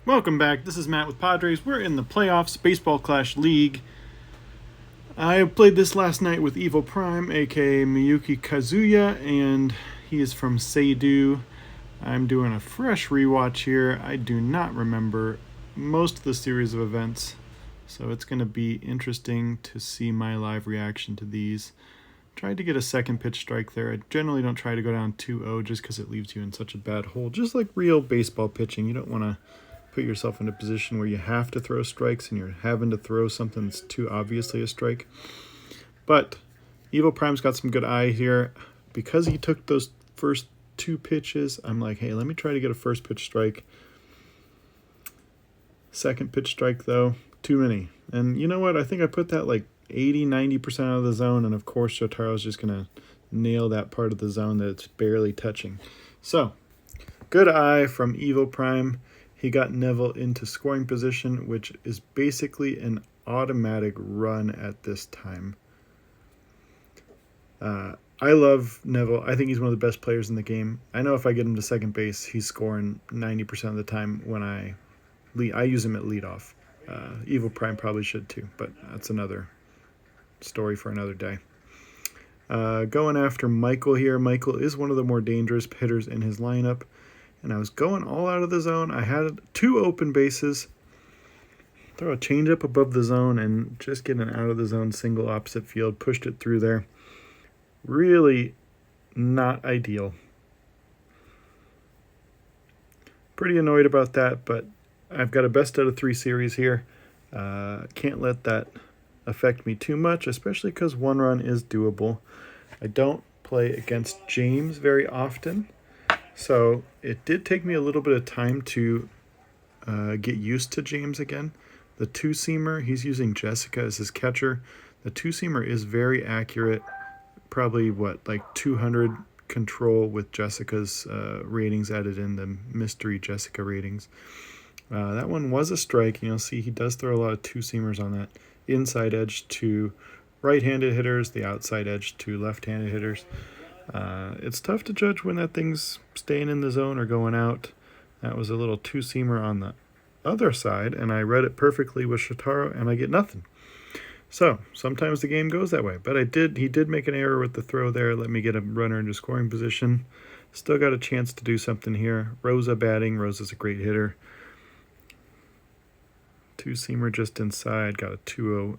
Welcome back. This is Matt with Padres. We're in the playoffs, Baseball Clash League. I played this last night with EvilPrime, aka Miyuki Kazuya, and he is from Seidou. I'm doing a fresh rewatch here. I do not remember most of the series of events, so it's going to be interesting to see my live reaction to these. Tried to get a second pitch strike there. I generally don't try to go down 2-0 just because it leaves you in such a bad hole. Just like real baseball pitching, you don't want to put yourself in a position where you have to throw strikes and you're having to throw something that's too obviously a strike. But EvilPrime's got some good eye here. Because he took those first two pitches, I'm like, hey, let me try to get a first pitch strike. Second pitch strike, though, too many. And you know what? I think I put that like 80-90% out of the zone, and of course Shotaro's just going to nail that part of the zone that it's barely touching. So, good eye from EvilPrime. He got Neville into scoring position, which is basically an automatic run at this time. I love Neville. I think he's one of the best players in the game. I know if I get him to second base, he's scoring 90% of the time when I use him at leadoff. EvilPrime probably should too, but that's another story for another day. Going after Michael here. Michael is one of the more dangerous hitters in his lineup. And I was going all out of the zone. I had two open bases. Throw a changeup above the zone and just get an out of the zone single opposite field. Pushed it through there. Really not ideal. Pretty annoyed about that, but I've got a best out of 3 series here. Can't let that affect me too much, especially because one run is doable. I don't play against James very often. So it did take me a little bit of time to get used to James again. The two-seamer, he's using Jessica as his catcher. The two-seamer is very accurate, probably, like 200 control with Jessica's ratings added in, the mystery Jessica ratings. That one was a strike. You'll see he does throw a lot of two-seamers on that inside edge to right-handed hitters, the outside edge to left-handed hitters. It's tough to judge when that thing's staying in the zone or going out. That was a little two-seamer on the other side, and I read it perfectly with Shotaro, and I get nothing. So, sometimes the game goes that way. But he did make an error with the throw there, let me get a runner into scoring position. Still got a chance to do something here. Rosa batting. Rosa's a great hitter. Two-seamer just inside. Got a 2-0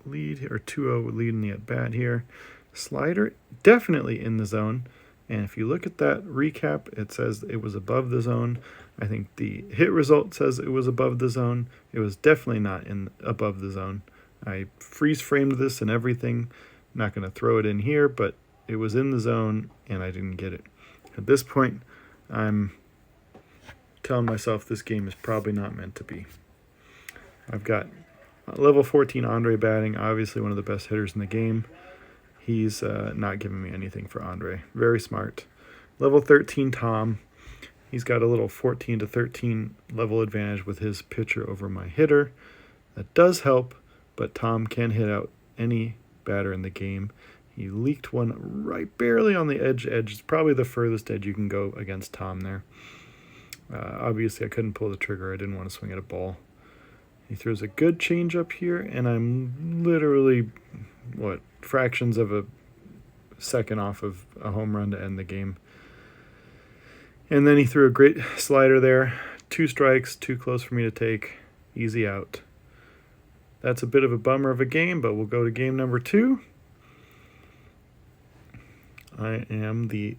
lead, or 2-0 lead in the at-bat here. Slider definitely in the zone, and if you look at that recap, it says it was above the zone. I think the hit result says it was above the zone. It was definitely not above the zone. I freeze framed this and everything. I'm not going to throw it in here, but it was in the zone and I didn't get it. At this point, I'm telling myself this game is probably not meant to be. I've got level 14 Andre batting, obviously one of the best hitters in the game. He's not giving me anything for Andre. Very smart. Level 13 Tom. He's got a little 14 to 13 level advantage with his pitcher over my hitter. That does help, but Tom can hit out any batter in the game. He leaked one right barely on the edge. It's probably the furthest edge you can go against Tom there. Obviously, I couldn't pull the trigger. I didn't want to swing at a ball. He throws a good changeup here, and I'm literally, fractions of a second off of a home run to end the game. And then he threw a great slider there. 2 strikes, too close for me to take. Easy out. That's a bit of a bummer of a game, but we'll go to game number 2. I am the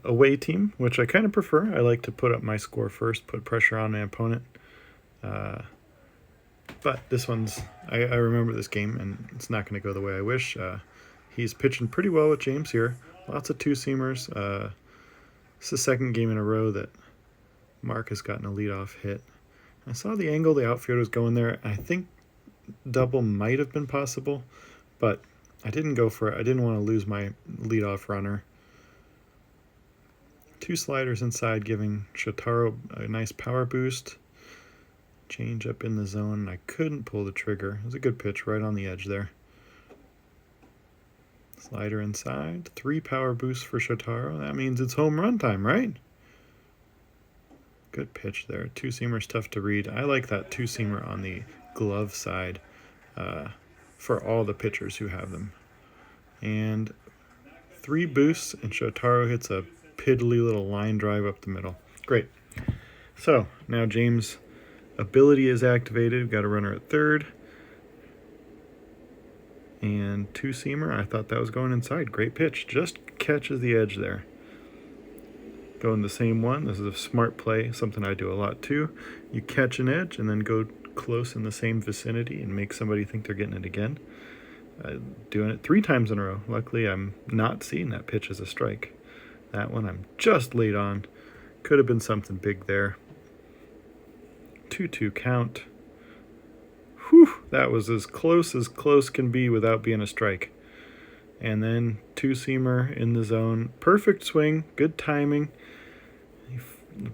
away team, which I kind of prefer. I like to put up my score first, put pressure on my opponent. But this one's, I remember this game, and it's not going to go the way I wish. He's pitching pretty well with James here. Lots of two-seamers. It's the second game in a row that Mark has gotten a leadoff hit. I saw the angle the outfielder was going there. I think double might have been possible, but I didn't go for it. I didn't want to lose my leadoff runner. 2 sliders inside, giving Shotaro a nice power boost. Change up in the zone, and I couldn't pull the trigger. It was a good pitch right on the edge there. Slider inside. 3 power boosts for Shotaro. That means it's home run time, right? Good pitch there. Two-seamer's tough to read. I like that two-seamer on the glove side for all the pitchers who have them. And 3 boosts, and Shotaro hits a piddly little line drive up the middle. Great. So now James' ability is activated. We've got a runner at third. And two-seamer, I thought that was going inside. Great pitch. Just catches the edge there. Going the same one. This is a smart play, something I do a lot too. You catch an edge and then go close in the same vicinity and make somebody think they're getting it again. Doing it 3 times in a row. Luckily, I'm not seeing that pitch as a strike. That one I'm just late on. Could have been something big there. 2-2 count. Whew, that was as close can be without being a strike. And then two-seamer in the zone. Perfect swing, good timing.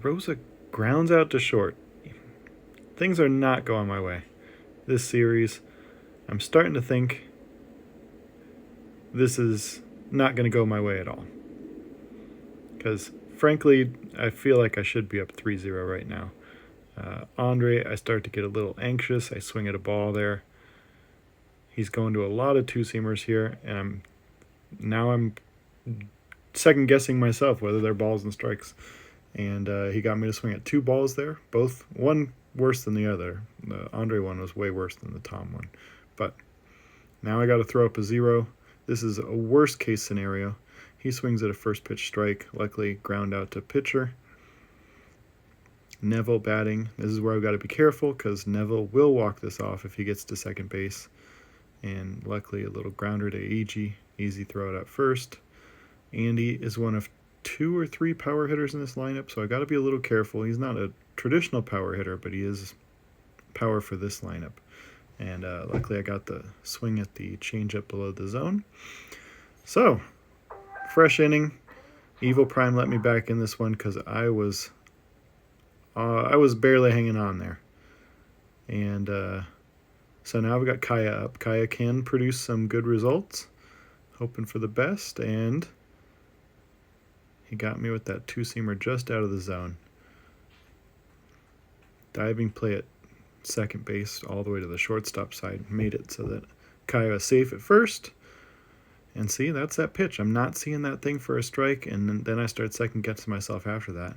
Rosa grounds out to short. Things are not going my way. This series, I'm starting to think this is not going to go my way at all. Because, frankly, I feel like I should be up 3-0 right now. Andre, I start to get a little anxious. I swing at a ball there. He's going to a lot of two-seamers here, and I'm second-guessing myself whether they're balls and strikes. And he got me to swing at 2 balls there, both one worse than the other. The Andre one was way worse than the Tom one. But now I got to throw up a 0. This is a worst-case scenario. He swings at a first-pitch strike, luckily ground out to pitcher. Neville batting. This is where I've got to be careful because Neville will walk this off if he gets to second base. And luckily a little grounder to Eiji. Easy throw it at first. Andy is one of 2 or 3 power hitters in this lineup, so I got to be a little careful. He's not a traditional power hitter, but he is power for this lineup. And luckily I got the swing at the changeup below the zone. So, fresh inning. EvilPrime let me back in this one because I was barely hanging on there. And so now we've got Kaya up. Kaya can produce some good results. Hoping for the best, and he got me with that two-seamer just out of the zone. Diving play at second base all the way to the shortstop side made it so that Kaya was safe at first. And see, that's that pitch. I'm not seeing that thing for a strike, and then I start second-guessing myself after that.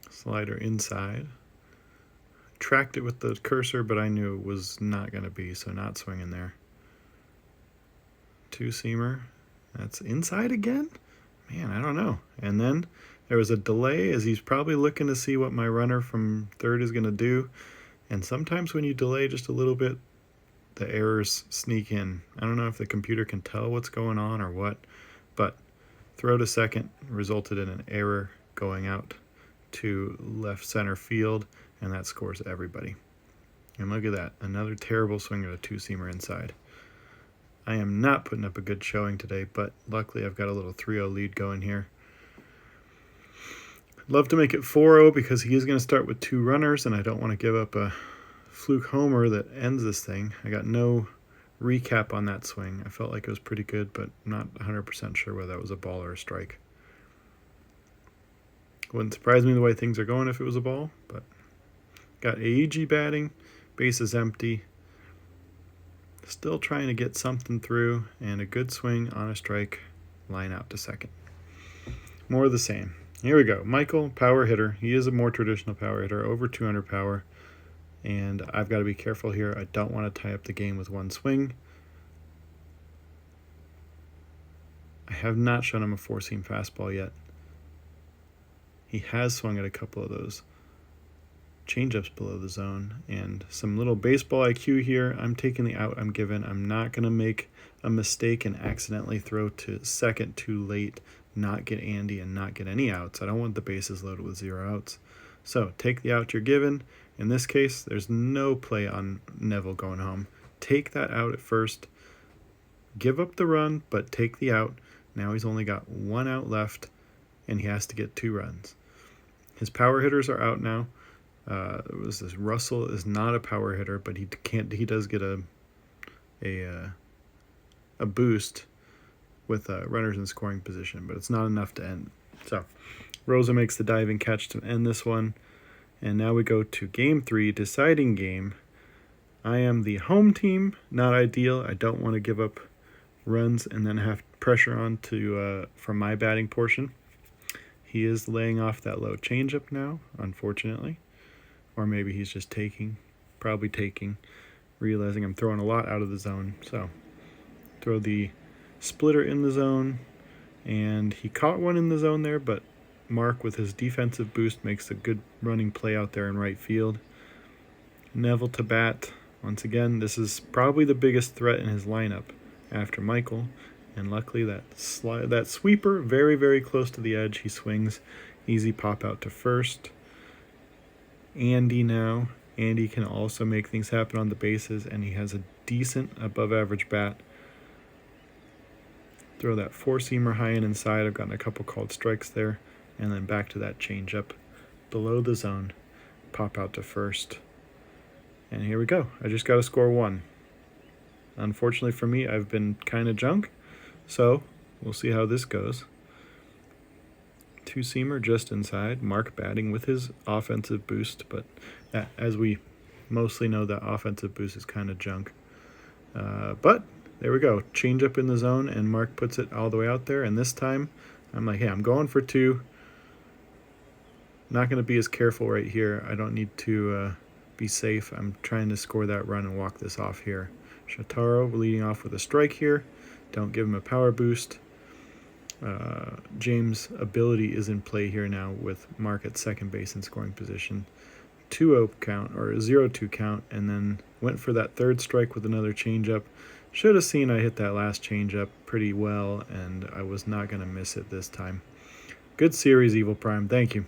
Slider inside. Tracked it with the cursor, but I knew it was not going to be, so not swinging there. Two-seamer. That's inside again? Man, I don't know. And then there was a delay as he's probably looking to see what my runner from third is going to do. And sometimes when you delay just a little bit, the errors sneak in. I don't know if the computer can tell what's going on or what, but throw to second resulted in an error going out to left center field, and that scores everybody. And look at that, another terrible swing at a two-seamer inside. I am not putting up a good showing today, but luckily I've got a little 3-0 lead going here. Love to make it 4-0 because he is going to start with 2 runners, and I don't want to give up a fluke homer that ends this thing. I got no recap on that swing. I felt like it was pretty good, but not 100% sure whether that was a ball or a strike. Wouldn't surprise me the way things are going if it was a ball, but got Eiji batting, base is empty. Still trying to get something through, and a good swing on a strike, line out to second. More of the same. Here we go. Michael, power hitter. He is a more traditional power hitter, over 200 power, and I've got to be careful here. I don't want to tie up the game with one swing. I have not shown him a four-seam fastball yet. He has swung at a couple of those changeups below the zone, and some little baseball IQ here. I'm taking the out I'm given. I'm not going to make a mistake and accidentally throw to second too late, not get Andy, and not get any outs. I don't want the bases loaded with 0 outs. So take the out you're given. In this case, there's no play on Neville going home. Take that out at first. Give up the run, but take the out. Now he's only got 1 out left, and he has to get 2 runs. His power hitters are out now. Russell is not a power hitter, but he does get a boost with runners in scoring position, but it's not enough to end. So Rosa makes the diving catch to end this one. And now we go to game 3, deciding game. I am the home team, not ideal. I don't want to give up runs and then have pressure on to from my batting portion. He is laying off that low changeup now, unfortunately. Or maybe he's just taking, probably taking, realizing I'm throwing a lot out of the zone. So throw the splitter in the zone, and he caught one in the zone there, but Mark with his defensive boost makes a good running play out there in right field. Neville to bat. Once again, this is probably the biggest threat in his lineup after Michael, and luckily that sweeper very, very close to the edge. He swings, easy pop out to first. Andy now. Andy can also make things happen on the bases, and he has a decent above average bat. Throw that four-seamer high and inside. I've gotten a couple called strikes there. And then back to that changeup below the zone. Pop out to first. And here we go. I just got to score 1. Unfortunately for me, I've been kind of junk. So we'll see how this goes. Two-seamer just inside. Mark batting with his offensive boost. But as we mostly know, that offensive boost is kind of junk. But there we go. Changeup in the zone, and Mark puts it all the way out there. And this time, I'm like, hey, I'm going for 2. Not going to be as careful right here. I don't need to be safe. I'm trying to score that run and walk this off here. Shotaro leading off with a strike here. Don't give him a power boost. James' ability is in play here now with Mark at second base in scoring position. 2-0 count, or 0-2 count, and then went for that third strike with another changeup. Should have seen I hit that last changeup pretty well, and I was not going to miss it this time. Good series, EvilPrime. Thank you.